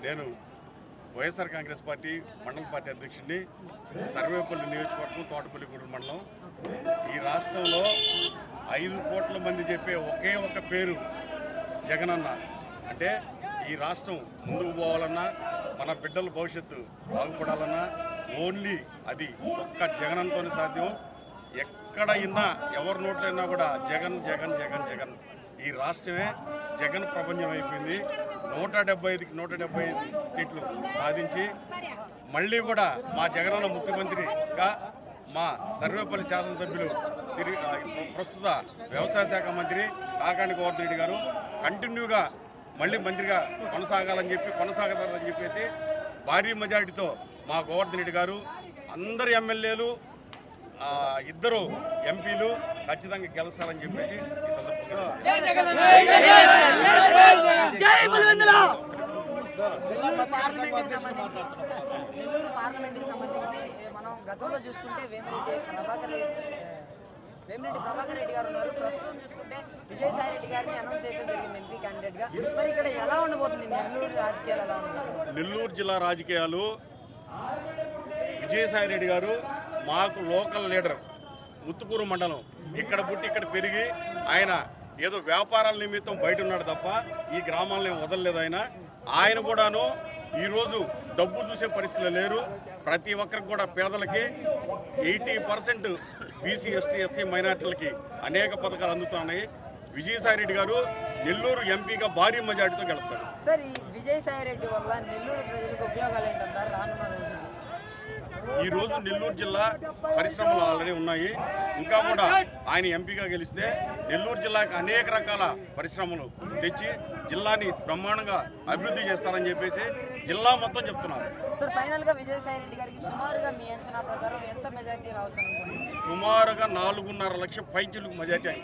నేను వైఎస్ఆర్ కాంగ్రెస్ పార్టీ మండల పార్టీ అధ్యక్షుడిని, సర్వేపల్లి నియోజకవర్గం, తోటపల్లిగూడెం మండలం. ఈ రాష్ట్రంలో 5 కోట్ల మంది చెప్పే ఒకే ఒక పేరు జగనన్న. అంటే ఈ రాష్ట్రం ముందుకు పోవాలన్నా, మన బిడ్డల భవిష్యత్తు బాగుపడాలన్నా ఓన్లీ అది ఒక్క జగనన్నతోనే సాధ్యం. ఎక్కడ విన్నా, ఎవరి నోట్లో విన్నా కూడా జగన్ జగన్ జగన్ జగన్. ఈ రాష్ట్రమే జగన్ ప్రపంచం అయిపోయింది. 175కి 175 సీట్లు సాధించి మళ్ళీ కూడా మా జగనన్న ముఖ్యమంత్రిగా మా సర్వేపల్లి శాసనసభ్యులు ప్రస్తుత వ్యవసాయ శాఖ మంత్రి కాకాని గోవర్ధన్ రెడ్డి గారు కంటిన్యూగా మళ్ళీ మంత్రిగా కొనసాగతారని చెప్పేసి భారీ మెజారిటీతో మా గోవర్ధన్ రెడ్డి గారు, అందరు ఎమ్మెల్యేలు, 2 ఎంపీలు ఖచ్చితంగా గెలుస్తారని చెప్పేసి ఈ సందర్భంగా నెల్లూరు పార్లమెంట్కి సంబంధించి మనం గతంలో చూసుకుంటే వేమిరెడ్డి ప్రభాకర్ రెడ్డి గారు ఉన్నారు. ప్రస్తుతం చూసుకుంటే విజయసాయి రెడ్డి గారిని అనౌన్స్ చేయడం జరిగింది ఎంపీ క్యాండిడేట్ గా. మరి ఇక్కడ ఎలా ఉండబోతుంది నెల్లూరు రాజకీయాలు? ఎలా ఉండబోతుంది నెల్లూరు జిల్లా రాజకీయాలు? విజయసాయి రెడ్డి గారు మాకు లోకల్ లీడర్, ముత్తుకూరు మండలం, ఇక్కడ పుట్టి ఇక్కడ పెరిగి ఆయన ఏదో వ్యాపారాల నిమిత్తం బయట ఉన్నాడు తప్ప ఈ గ్రామాలను వదలలేదు. ఆయన కూడాను ఈరోజు డబ్బు చూసే పరిస్థితులు లేరు. ప్రతి ఒక్కరికి కూడా పేదలకి 80% బీసీ, ఎస్టీ, ఎస్సీ మైనార్టీలకి అనేక పథకాలు అందుతున్నాయి. విజయసాయి రెడ్డి గారు నెల్లూరు ఎంపీగా భారీ మెజార్టీతో గెలుస్తారు. సార్, ఈ విజయసాయి రెడ్డి వల్ల నెల్లూరు ప్రజలకు ఉపయోగాలు ఏంటంటారు రానున్న రోజుల్లో? ఈరోజు నెల్లూరు జిల్లా పరిశ్రమలు ఆల్రెడీ ఉన్నాయి. ఇంకా కూడా ఆయన ఎంపీగా గెలిస్తే నెల్లూరు జిల్లాకి అనేక రకాల పరిశ్రమలు తెచ్చి జిల్లాని బ్రహ్మాండంగా అభివృద్ధి చేస్తారని చెప్పేసి జిల్లా మొత్తం చెప్తున్నారు. సార్, ఫైనల్ గా విజయసాయి రెడ్డి గారికి సుమారుగా మీ అంచనా ప్రకారం ఎంత మెజారిటీ రావచ్చు? సుమారుగా 4.5 లక్షల పైచిలకు మెజారిటీ.